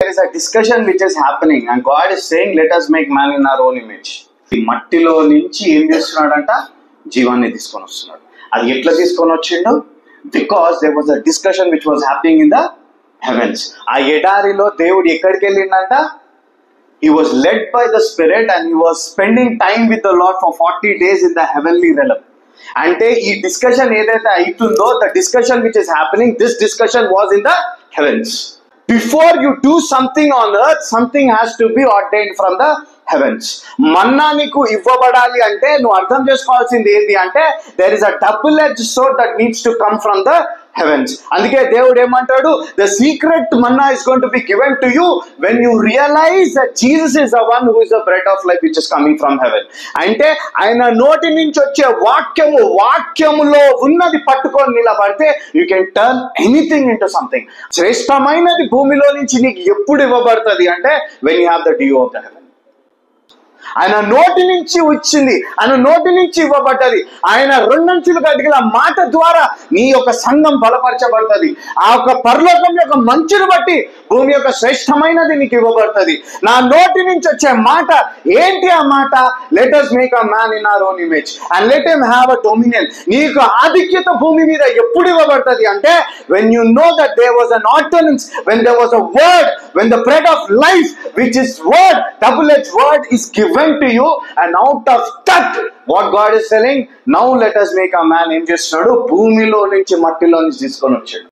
there is a discussion which is happening and God is saying, let us make man in our own image. ఈ మట్టిలో నుంచి ఏం చేస్తున్నాడంట? జీవాన్ని తీసుకొని వస్తున్నాడు. అది ఎట్లా తీసుకొని వచ్చిండు? Because there was a discussion which was happening in the heavens. ఆ ఎడారిలో దేవుడు ఎక్కడికి వెళ్ళిండంట? He was led by the Spirit and he was spending time with the Lord for 40 days in the heavenly realm. అంటే ఈ discussion ఏదైతే అవుతుందో, the discussion which is happening, this discussion was in the heavens. Before you do something on earth, something has to be ordained from the heavens. మన్నా నీకు ఇవ్వబడాలి అంటే నువ్వు అర్థం చేసుకోవాల్సింది ఏంటి అంటే, there is a double-edged sword that needs to come from the heavens. అందుకే దేవుడు ఏమంటాడు, the secret manna is going to be given to you when you realize that Jesus is the one who is the bread of life which is coming from heaven. అంటే ఆయన నోటి నుంచి వచ్చే వాక్యములో ఉన్నది పట్టుకొని నిలబడితే you can turn anything into something. శ్రేష్టమైనది భూమిలో నుంచి నీకు ఎప్పుడు ఇవ్వబడుతుంది అంటే when you have the dew of the heaven. ఆయన నోటి నుంచి వచ్చింది, ఆయన నోటి నుంచి ఇవ్వబడ్డది. ఆయన రెండంచులు గడిగిన మాట ద్వారా నీ యొక్క సంఘం బలపరచబడుతుంది. ఆ యొక్క పరలోకం యొక్క మంచును బట్టి భూమి యొక్క శ్రేష్టమైనది నీకు ఇవ్వబడుతుంది. నా నోటి నుంచి వచ్చే మాట ఏంటి? ఆ మాట, let us make a man in our own image and let him have a dominion. నీకు ఆధిక్యత భూమి మీద ఎప్పుడు ఇవ్వబడుతుంది అంటే when you know that there was an ordinance, when there was a word, when the bread of life which is word, double-edged word is given to you, and out of that what God is telling, now let us make a man. ఏం చేస్తున్నాడు? భూమిలో నుంచి మట్టిలో నుంచి తీసుకొని వచ్చాడు.